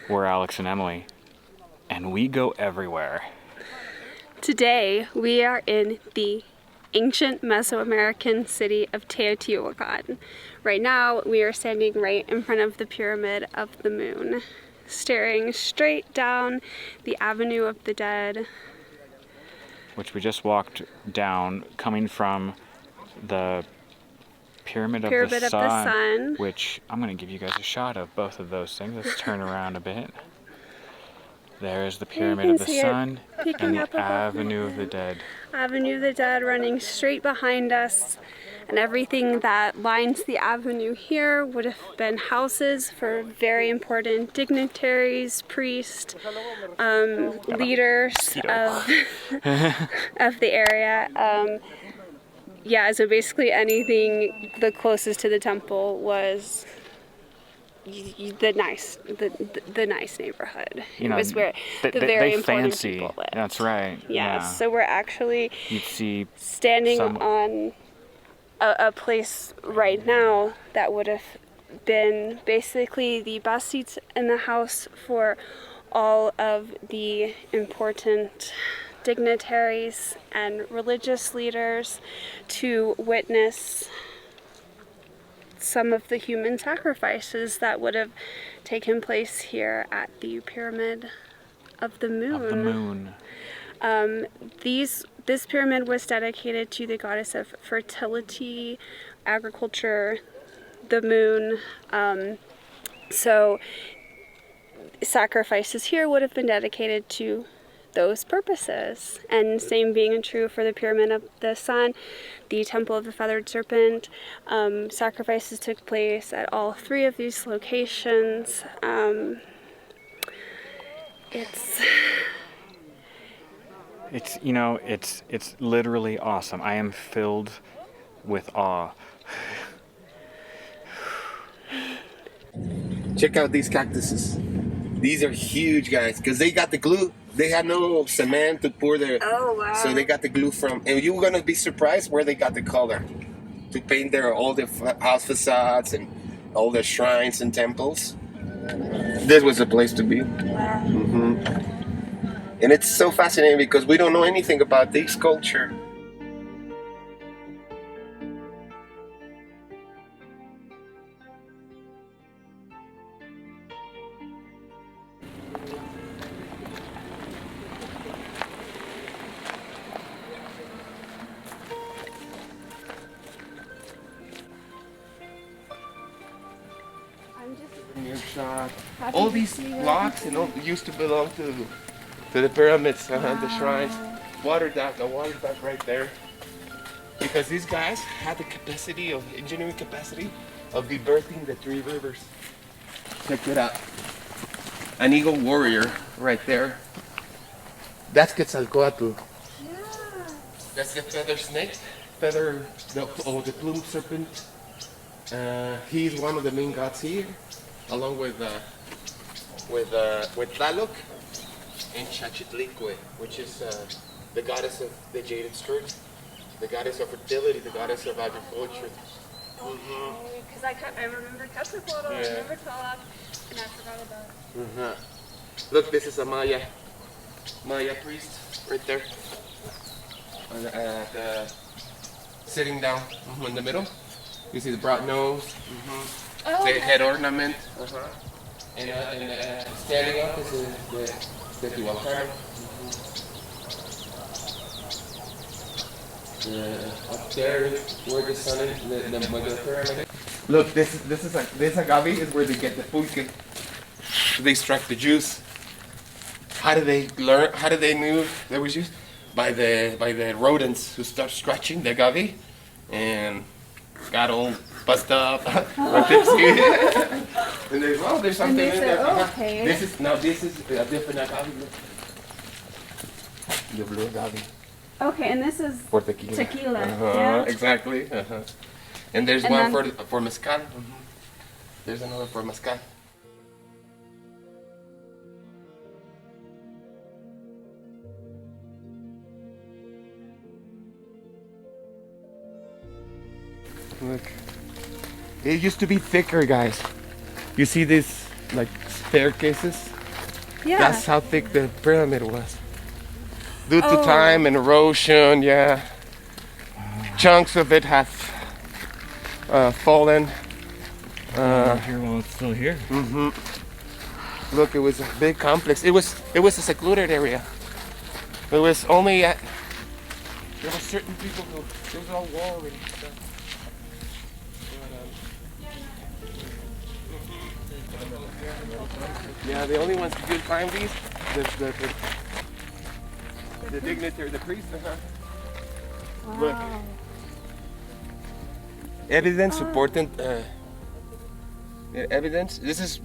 We're Alex and Emily, and we go everywhere. Today, we are in the ancient Mesoamerican city of Teotihuacan. Right now, we are standing right in front of the Pyramid of the Moon, staring straight down the Avenue of the Dead. Which we just walked down, coming from the Pyramid of the Sun, which I'm going to give you guys a shot of both of those things. Let's turn around a bit. There's the Pyramid of the Sun and the Avenue of the Dead. Avenue of the Dead running straight behind us, and everything that lines the avenue here would have been houses for very important dignitaries, priests, leaders of, of the area. Yeah, so basically anything the closest to the temple was the nice neighborhood. You know, it was where the very important people lived. That's right. Yeah. So we're actually you'd see standing on a place right now that would have been basically the best seats in the house for all of the important dignitaries and religious leaders to witness some of the human sacrifices that would have taken place here at the Pyramid of the Moon. This pyramid was dedicated to the goddess of fertility, agriculture, the moon. So sacrifices here would have been dedicated to those purposes. And same being true for the Pyramid of the Sun, the Temple of the Feathered Serpent. Sacrifices took place at all three of these locations. It's literally awesome. I am filled with awe. Check out these cactuses. These are huge, guys, because they got the glue. They had no cement to pour their... Oh, wow. So they got the glue from... And you're going to be surprised where they got the color to paint all the house facades and all the shrines and temples. This was the place to be. Wow. And it's so fascinating because we don't know anything about this culture. All these blocks used to belong to the pyramids, the shrines. Water duct right there. Because these guys had the capacity of engineering capacity of rebirthing the three rivers. Check it out. An eagle warrior right there. That's Quetzalcoatl. Yeah. That's the feather snake, the plumed serpent. He's one of the main gods here, along with Tlaloc and Xachitlicue, which is the goddess of the jaded skirt, the goddess of fertility, the goddess of agriculture. Because I remember Quetzalcoatl, I remember Tlaloc, and I forgot about Look, this is a Maya priest right there, sitting down in the middle. You see the broad nose, the head ornament, and standing up is the Teotihuacán. Up there where the sun is, the pyramid. Look, this agave is where they get the pulque. They extract the juice. How did they learn? How did they know there was juice? By the rodents who start scratching the agave and got all bust up. And there's something in there. Okay. This is a different agave. The blue agave. Okay, and this is For tequila. Yeah. Exactly. And there's one for mezcal. There's another for mezcal. Look. It used to be thicker, guys. You see these like staircases? Yeah. That's how thick the pyramid was. Due to time and erosion, yeah. Chunks of it have fallen. Here while it's still here. Look, it was a big complex. It was a secluded area. There was only there were certain people who it was all wall and stuff. Yeah, the only ones who could climb these, the dignitary, the priest. Wow. Look, evidence important. Evidence. This is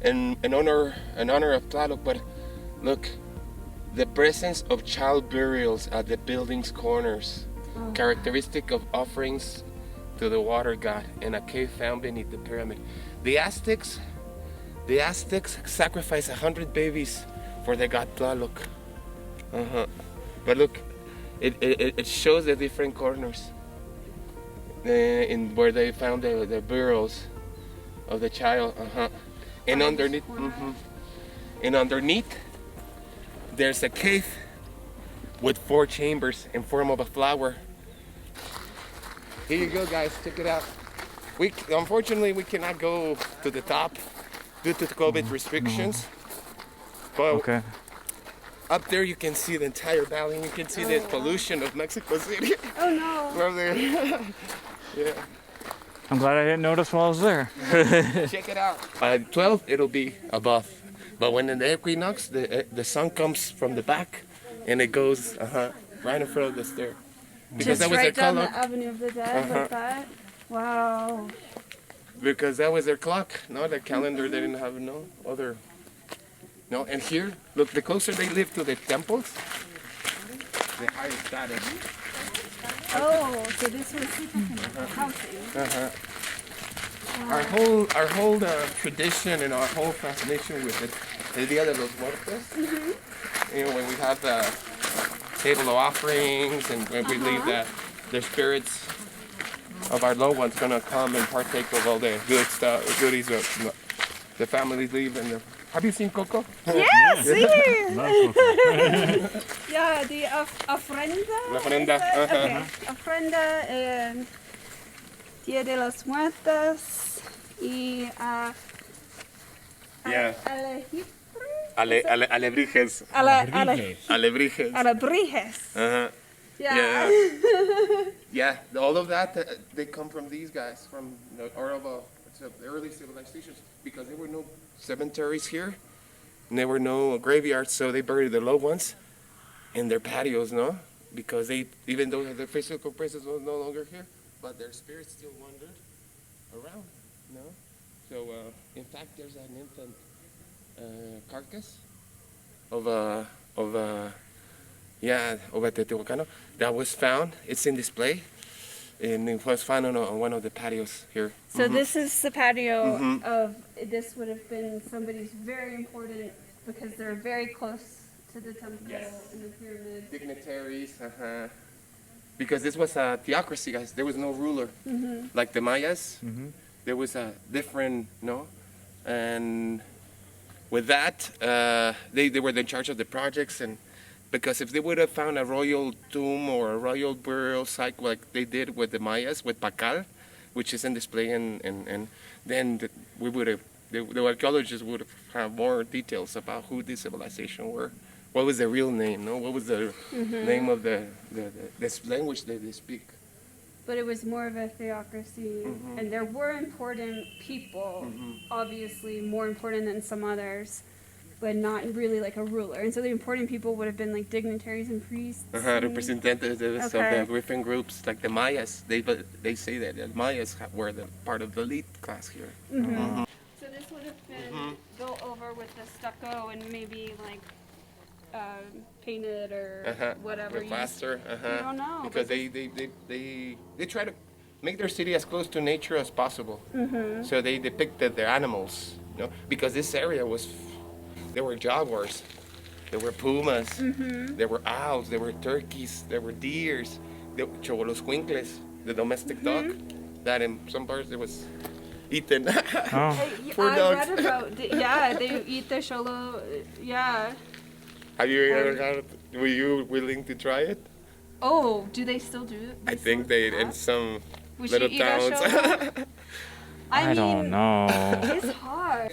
in honor of Tlaloc, but look, the presence of child burials at the building's corners, characteristic of offerings to the water god, and a cave found beneath the pyramid. The Aztecs sacrificed 100 babies for the god Tlaloc. But look, it shows the different corners in where they found the burials of the child. And underneath, and underneath, there's a cave with 4 chambers in form of a flower. Here you go, guys. Check it out. Unfortunately we cannot go to the top due to the COVID restrictions. But up there you can see the entire valley. And you can see the pollution of Mexico City. Oh no. From there. Yeah. I'm glad I didn't notice while I was there. Check it out. At 12 it'll be above. But when in the equinox, the sun comes from the back and it goes right in front of the stair. Because Just that was right their down clock. the Avenue of the Dead like that? Wow. Because that was their clock. No, the calendar they didn't have no other. No, and here, look, the closer they live to the temples, the higher status. Oh, so this was housing. Our whole tradition and our whole fascination with it, El Dia de los Muertos. You know, when we have the table of offerings and when we believe that the spirits of our loved ones gonna come and partake of all the good stuff, goodies that the families leave. And have you seen Coco? Yes, see? Yeah, the ofrenda. La ofrenda. Okay, ofrenda and Dia de los Muertos y Yeah. Alebrijes. Alebrijes. Yeah. Yeah, all of that, they come from these guys, from the early civilizations, because there were no cemeteries here, and there were no graveyards, so they buried their loved ones in their patios, no? Because even though their physical presence was no longer here, but their spirits still wandered around, no? So, in fact, there's an infant carcass of a Teotihuacano that was found. It's in display, and it was found on one of the patios here. So this is the patio of, this would have been somebody's very important, because they're very close to the temple and the pyramid. Dignitaries, because this was a theocracy, guys. There was no ruler. Like the Mayas, there was a different, and with that, they were in charge of the projects, and because if they would have found a royal tomb or a royal burial site like they did with the Mayas, with Pacal, which is in display, and then we would have, the archaeologists would have more details about who this civilization were. What was their real name? No, what was the name of the language that they speak? But it was more of a theocracy, and there were important people, obviously more important than some others, but not really like a ruler. And so the important people would have been like dignitaries and priests. Representatives of the different groups, like the Mayas. They say that the Mayas were the part of the elite class here. So this would have been built over with the stucco and maybe like painted or whatever. With plaster. You don't know. Because they try to make their city as close to nature as possible. So they depicted their animals, because this area there were jaguars, there were pumas, there were owls, there were turkeys, there were deers, there were choboloscuincles, the domestic dog, that in some parts there was eaten. Oh. Poor I dogs. read about, they eat the xolo, yeah. Have you ever had it? Were you willing to try it? Oh, do they still do it? I think they in some Would little you eat a towns. xolo? I don't know. It's hard.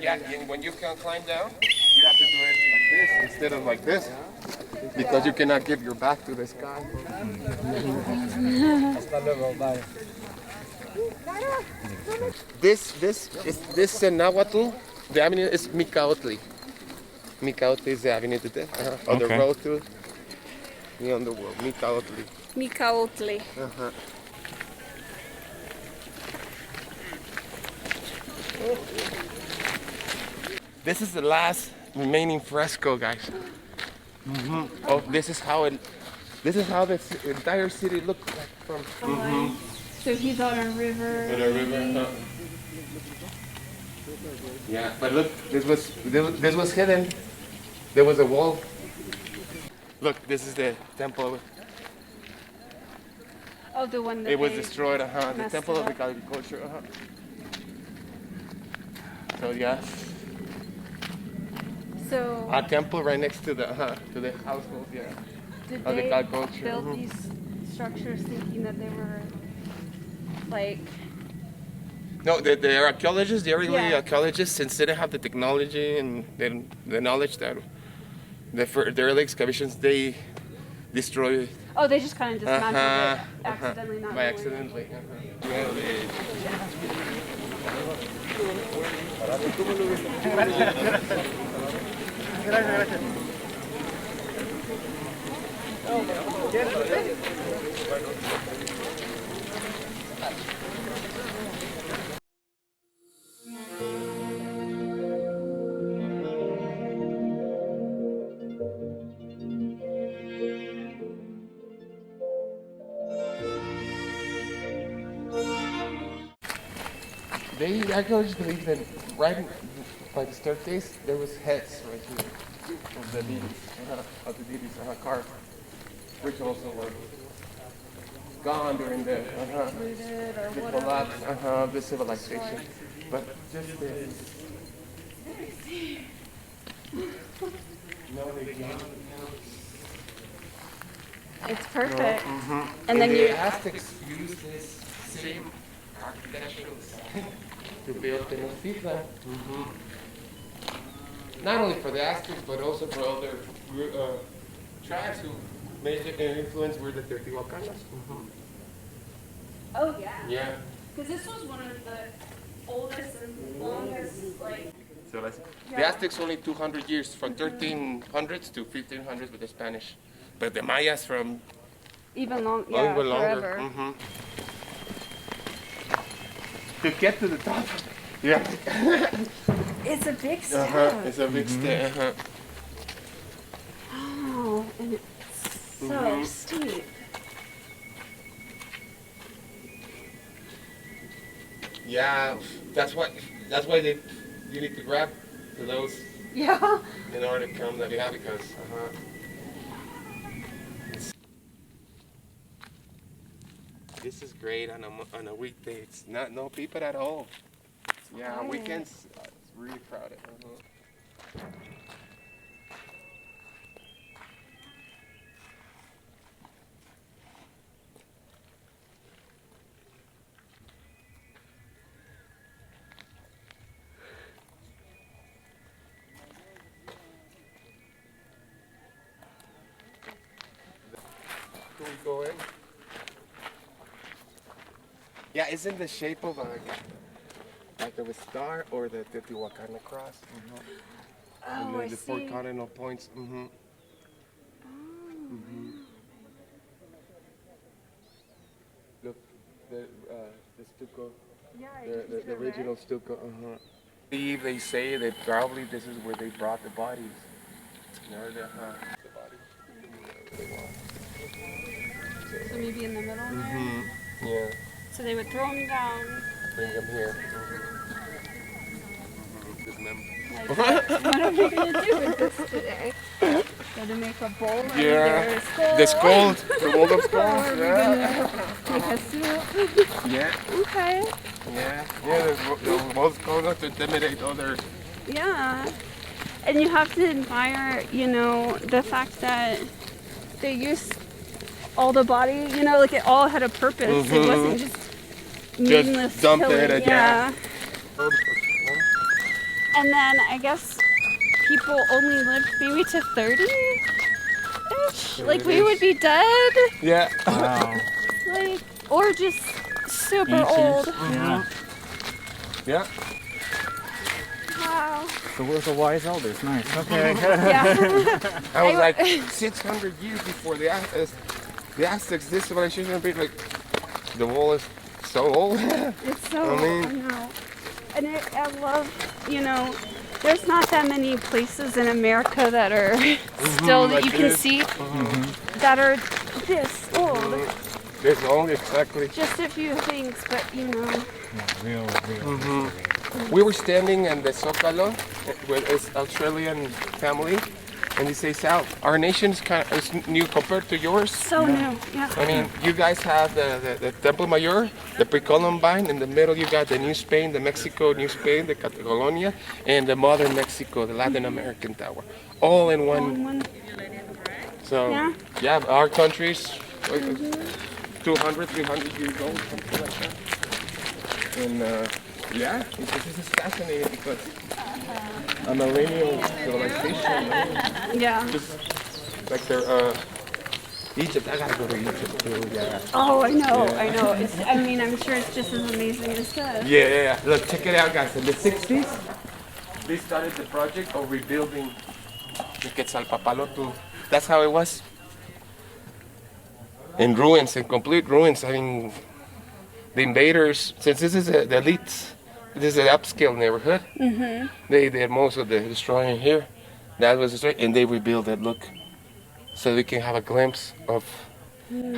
Yeah, and when you can climb down, you have to do it like this instead of like this, because you cannot give your back to the sky. This in Nahuatl, the avenue is Micautli. Micautli is the avenue to death. On the Okay. road to the underworld. Micautli. Micautli. This is the last remaining fresco, guys. Oh, this is how this entire city looks like from. So he's on a river. In a river. Yeah, but look, this was hidden. There was a wall. Look, this is the temple. Oh, the one that It was they destroyed. The messed temple it of up. agriculture. So yeah, So a temple right next to the household. Yeah. did of the they agriculture. build these structures thinking that they were like? No, the archaeologists, the early Yeah. archaeologists, since they didn't have the technology and the knowledge that the early excavations, they destroyed Oh, they just kind of dismantled it accidentally, not by knowing. accidentally. They archaeologists believe that right by the staircase there was heads right here of the deities carved, which also were gone during the collapse of the civilization. But just this. No, they can't. It's perfect. And then the you Aztecs used this same architectural style to build Tenochtitlan. Not only for the Aztecs, but also for other tribes who major influence were the Teotihuacanas. Oh yeah. Yeah. Because this was one of the oldest and longest like. So the Aztecs only 200 years, from 1300s to 1500s with the Spanish, but the Mayas from Even longer. longer. Forever. To get to the top, yeah. It's a big step. It's a big step. Oh, and it's so steep. Yeah, that's why you need to grab to those Yeah. in order to come that you have because this is great on a weekday. It's no people at all. Yeah, on weekends it's really crowded. Can we go in? Yeah, it's in the shape of like of a star or the Teotihuacan cross. And Oh, then I the four see. cardinal points. Look, the stucco, Yeah, the original stucco. They say that probably this is where they brought the bodies. In order to, the body. So maybe in the middle there. Yeah, So they would throw them down. bring them here. This member. Like one of are you gonna do with this today? Gonna make a bowl out of Yeah, their the skulls, the rolled up Or skulls. are we Yeah. gonna make a soup? Yeah. Okay. Yeah. Yeah. The rolled skulls not to intimidate others. Yeah. And you have to admire, you know, the fact that they used all the body, you know, like it all had a purpose. It wasn't just meaninless Just dump killing. it. Yeah. And then I guess people only lived maybe to 30-ish. Like we would be dead. Yeah. Wow. Like, or just super Ancient. old. Yeah. Yeah. Wow. The world's of wise elders. Nice. Okay. Yeah. I was like 600 years before the Aztecs. This civilization would be like the wall is so old. It's so, I mean- I know. And I love, you know, there's not that many places in America that are still that like you can this. see that are this old. There's only exactly. Just a few things, but you know. Yeah, real history. We were standing in the Zócalo with this Australian family, and they say, Sal, our nation is new compared to yours. So new, yeah. I mean, you guys have the Temple Mayor, the Pre-Columbine. In the middle, you got the New Spain, the Mexico, New Spain, the Catalonia, and the modern Mexico, the Latin American Tower. All in one. So, yeah, our country's like 200, 300 years old, something like that. And yeah, this is fascinating because a millennial civilization, Yeah. just like their Egypt. I gotta go to Egypt too. Yeah. Oh, I know, I know. It's, I mean, I'm sure it's just as amazing as this. Yeah. Look, check it out, guys. In the 60s, they started the project of rebuilding the Quetzalpopalotu. That's how it was. In ruins, in complete ruins. I mean, the invaders, since this is the elites, this is an upscale neighborhood. They did most of the destroying here. That was destroyed, and they rebuilt it. Look, so we can have a glimpse of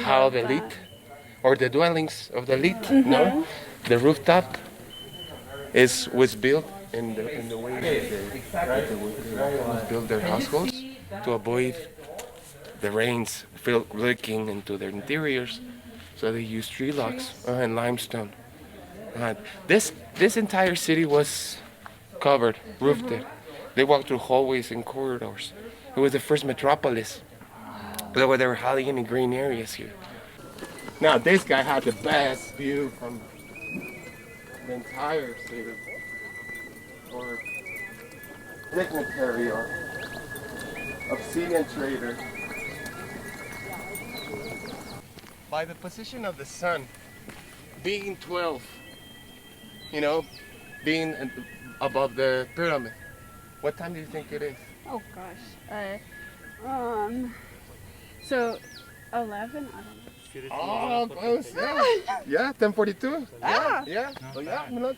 how the elite, or the dwellings of the elite. No, the rooftop was built in the way they built their households to avoid the rains leaking into their interiors. So they used tree logs and limestone. This entire city was covered, roofed. They walked through hallways and corridors. It was the first metropolis. There were hardly any green areas here. Now this guy had the best view from the entire city. Or dignitary or obsidian trader. By the position of the sun, being 12, you know, being above the pyramid, what time do you think it is? Oh gosh. So 11? I don't know. Oh, close, yeah. Yeah, 10:42. Yeah. Oh, yeah, look.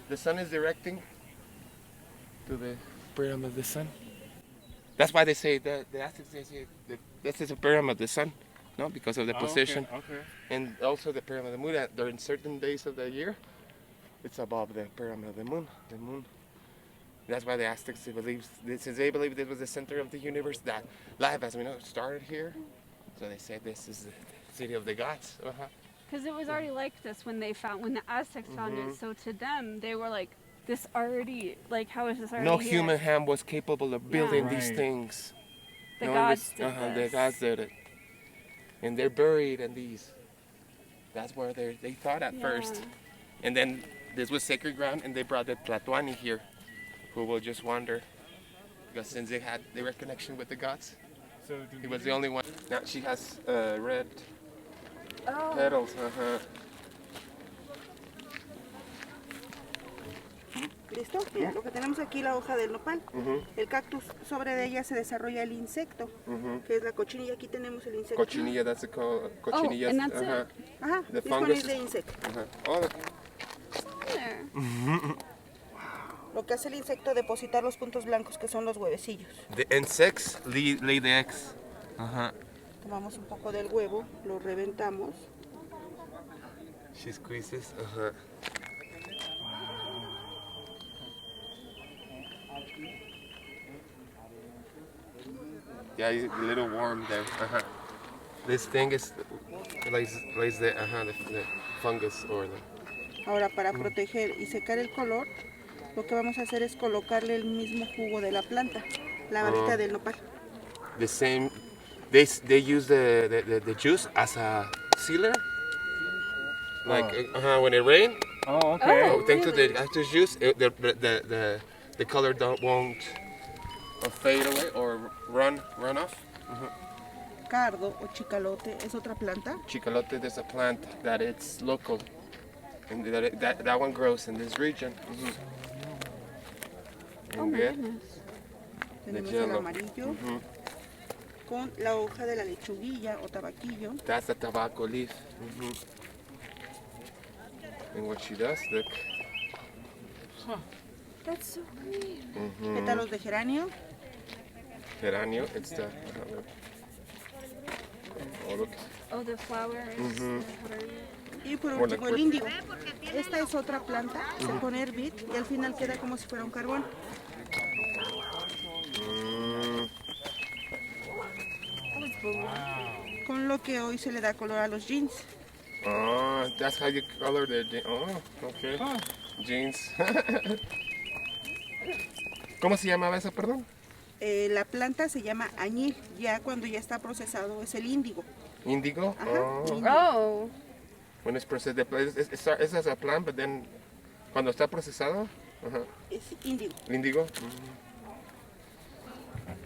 The sun is directing to the pyramid of the sun. That's why they say the Aztecs say this is a pyramid of the sun. No, because of the position. Okay. And also the pyramid of the moon. During certain days of the year, it's above the pyramid of the moon. The moon. That's why the Aztecs believe, since they believe this was the center of the universe, that life, as we know, started here. So they say this is the city of the gods. Because it was already like this when the Aztecs found it. So to them, they were like, this already, like, how is this already No here? human hand was capable of building these Right. things. The No, gods did The this. gods did it. And they're buried in these. That's where they thought at first. And then this was sacred ground, and they brought the Tlatoani here, who will just wander. Because since they had their connection with the gods, So he was the only one. Now she has red Oh. petals. ¿Listo? Mira, lo que tenemos aquí, la hoja del nopal. El cactus, sobre de ella se desarrolla el insecto, que es la cochinilla. Aquí tenemos el insecto. Cochinilla, that's a cochinilla. and that's it? Ajá, The this one fungus. is the insect. Oh, There. Lo que hace el insecto, depositar los puntos blancos, que son los huevecillos. the insects lay the eggs. Tomamos un poco del huevo, lo reventamos. She squeezes. Yeah, it's a little warm there. This thing is lays the fungus or the. Ahora, para proteger y secar el color, lo que vamos a hacer es colocarle el mismo jugo de la planta, la barrita del nopal. The same. They use the juice as a sealer. Like when it rains. Oh, okay. Oh, thanks to the after juice, the color won't fade away or run off. Cardo o chicalote es otra planta. Chicalote is a plant that it's local, and that one grows in this region. Oh my goodness. Tenemos el amarillo con la hoja de la lechuguilla o tabaquillo. That's the tobacco leaf. And what she does, look. That's so pretty. Pétalos de geranio. Geranio, it's the. Oh, look. Oh, the flower is Y por último el índigo. Esta es otra planta, se pone a hervir y al final queda como si fuera un carbón. Con lo que hoy se le da color a los jeans. Oh, that's how you color the jeans. Oh, okay. Jeans. ¿Cómo se llamaba eso, perdón? La planta se llama añil, ya cuando ya está procesado es el índigo. Indigo? Oh. When it's processed, it's as a plant, but then cuando está procesado, Es índigo. índigo.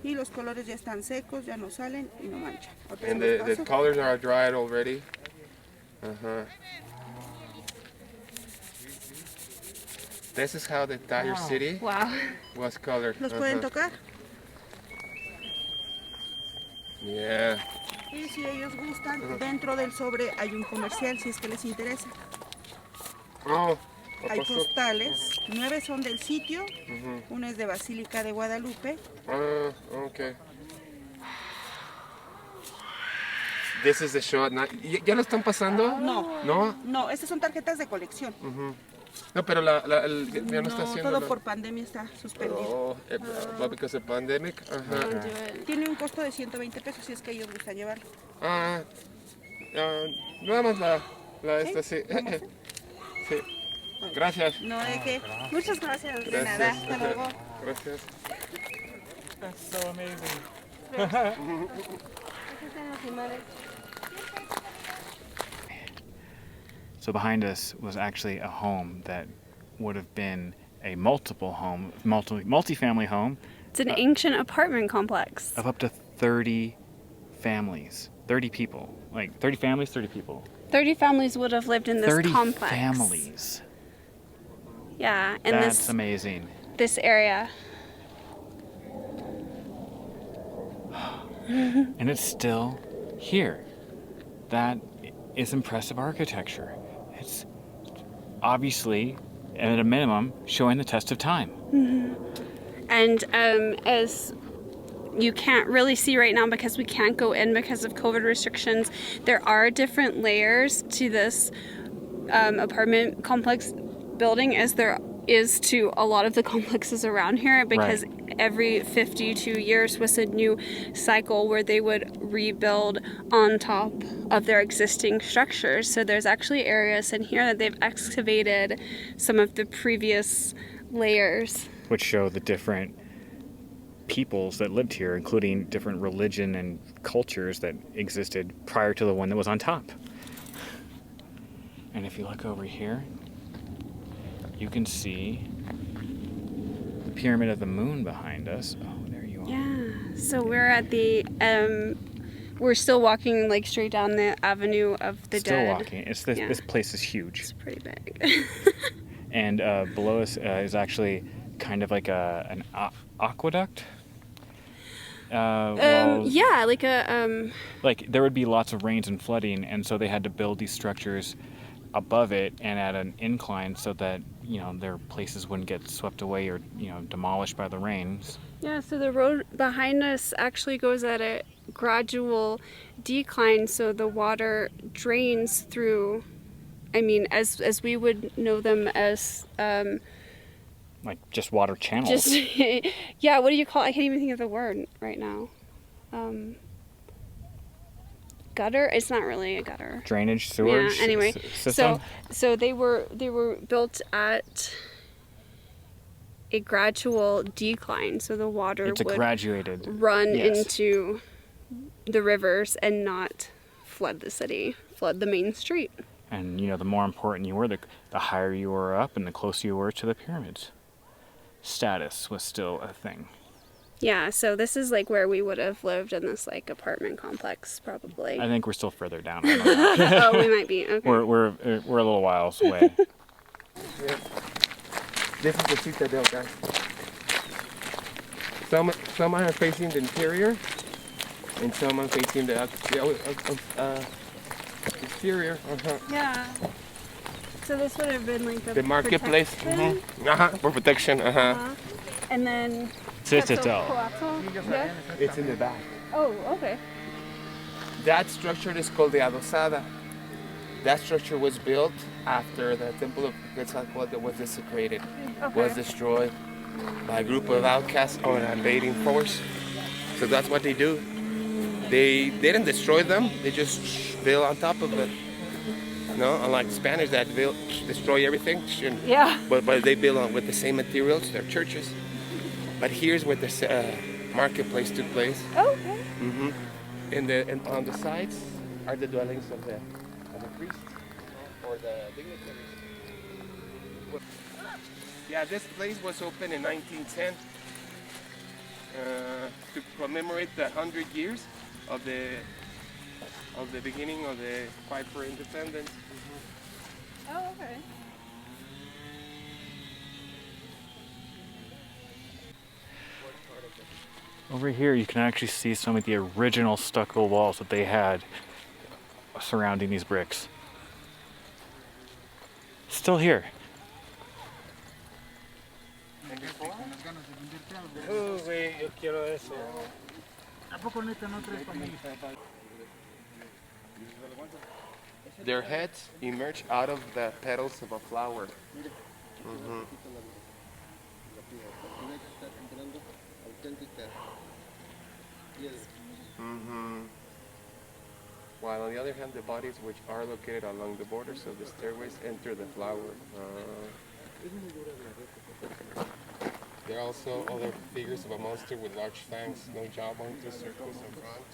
Y los colores ya están secos, ya no salen y no manchan. Ahorita And se los the paso. colors are dried already. This is how the entire city Wow. was colored. ¿Los pueden tocar? Yeah. Y si ellos gustan, dentro del sobre hay un comercial si es que les interesa. Oh, Hay postales, 9 son del sitio, una es de Basílica de Guadalupe. okay. This is the show. ¿Ya lo están pasando? No. ¿No? No, estas son tarjetas de colección. No, pero ya no está haciendo. Todo por pandemia está suspendido. Oh, because of pandemic. Tiene un costo de 120 pesos si es que ellos gustan llevarlo. Nada más esta, sí. Sí. Gracias. No de qué. Muchas gracias. De nada. Hasta luego. Gracias. That's so amazing. So behind us was actually a home that would have been a multi-family home. It's an ancient apartment complex. Of up to 30 families, 30 people, like 30 families, 30 people. 30 families would have lived in this 30 complex. families. Yeah, and That's amazing. this area. And it's still here. That is impressive architecture. It's obviously, at a minimum, showing the test of time. And as you can't really see right now because we can't go in because of COVID restrictions, there are different layers to this apartment complex building as there is to a lot of the complexes around here, because every 52 years was a new cycle where they would rebuild on top of their existing structures. So there's actually areas in here that they've excavated some of the previous layers, which show the different peoples that lived here, including different religion and cultures that existed prior to the one that was on top. And if you look over here, you can see the Pyramid of the Moon behind us. Oh, there you are. Yeah, so we're at the, we're still walking like straight down the Avenue of the Dead. Still walking. This place is huge. It's pretty big. And below us is actually kind of like an aqueduct. Yeah, like a... Like there would be lots of rains and flooding, and so they had to build these structures above it and at an incline so that, you know, their places wouldn't get swept away or, you know, demolished by the rains. Yeah, so the road behind us actually goes at a gradual decline, so the water drains through, I mean, as we would know them as like just water channels. Just yeah. What do you call? I can't even think of the word right now. Gutter. It's not really a gutter. Drainage, sewage. Yeah. Anyway, system. so they were built at a gradual decline, so the water It's a would graduated run yes. into the rivers and not flood the city, flood the main street. And you know, the more important you were, the higher you were up and the closer you were to the pyramids. Status was still a thing. Yeah, so this is like where we would have lived in this like apartment complex, probably. I think we're still further down. I don't know. Oh, we might be. Okay. We're a little whiles away. Yeah. This is the Citadel, guys. Some are facing the interior, and some are facing the exterior. Yeah. So this would have been like The marketplace. For protection. And then Citadel. Yeah. It's in the back. Oh, okay. That structure is called the Adosada. That structure was built after the temple of Quetzalcoatl was desecrated, was destroyed by a group of outcasts or an invading force. So that's what they do. They didn't destroy them, they just build on top of it. No, unlike the Spanish that destroy everything. Yeah. But they build on with the same materials, their churches. But here's where the marketplace took place. Oh, okay. And on the sides are the dwellings of the priests or the dignitaries. Yeah, this place was opened in 1910 to commemorate the 100 years of the beginning of the fight for independence. Oh, okay. Over here, you can actually see some of the original stucco walls that they had surrounding these bricks. Still here. Their heads emerge out of the petals of a flower. While on the other hand, the bodies which are located along the borders of the stairways enter the flower. There are also other figures of a monster with large fangs, no jawbone, 2 circles in front,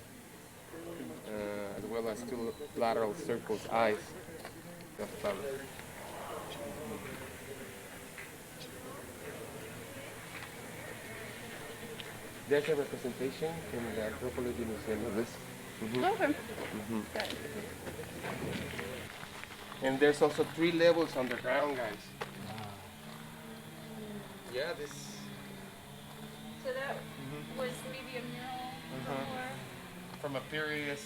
as well as 2 lateral circles, eyes. The flower. There's a representation in the Anthropology Museum of this. Okay. And there's also 3 levels underground, guys. Yeah, this. So that was maybe a mural before? From a previous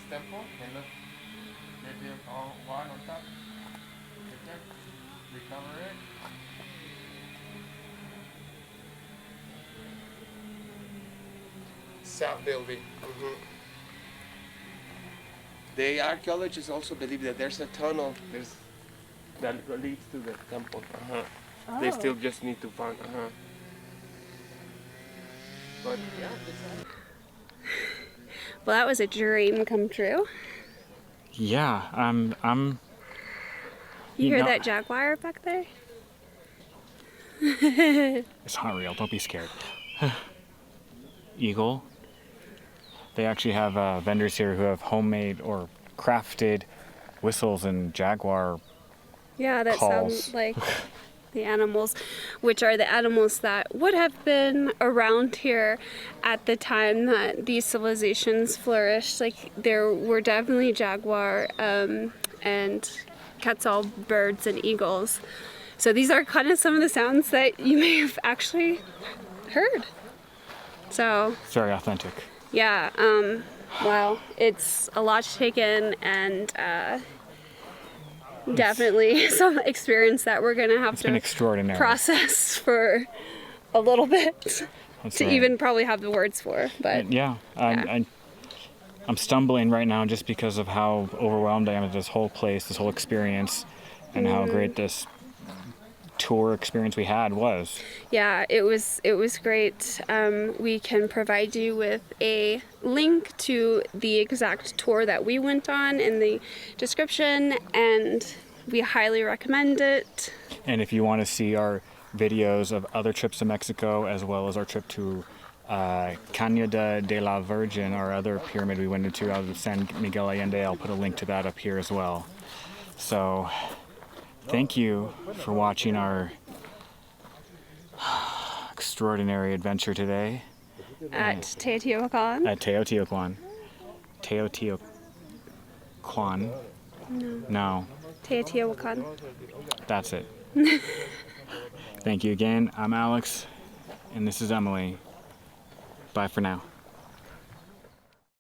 temple. And look, they built all one on top. Right there. Recover it. South building. The archaeologists also believe that there's a tunnel that leads to the temple. They still just need to find. But yeah. Well, that was a dream come true. Yeah, I'm. You hear that jaguar back there? It's not real. Don't be scared. Eagle. They actually have vendors here who have homemade or crafted whistles and jaguar Yeah, that calls. sounds like the animals, which are the animals that would have been around here at the time that these civilizations flourished. Like there were definitely jaguar and quetzal birds and eagles. So these are kind of some of the sounds that you may have actually heard. So It's very authentic. yeah, wow, it's a lot to take in, and definitely some experience that we're gonna have It's been to extraordinary. process for a little bit That's to right. even probably have the words for. But Yeah, I'm stumbling right now just because of how overwhelmed I am with this whole place, this whole experience, and how great this tour experience we had was. Yeah, it was great. We can provide you with a link to the exact tour that we went on in the description, and we highly recommend it. And if you want to see our videos of other trips to Mexico, as well as our trip to Cañada de la Virgen, our other pyramid we went into out of San Miguel Allende, I'll put a link to that up here as well. So thank you for watching our extraordinary adventure today At Teotihuacán. at Teotihuacan. Teotihuacan? No. Teotihuacán. That's it. Thank you again. I'm Alex, and this is Emily. Bye for now.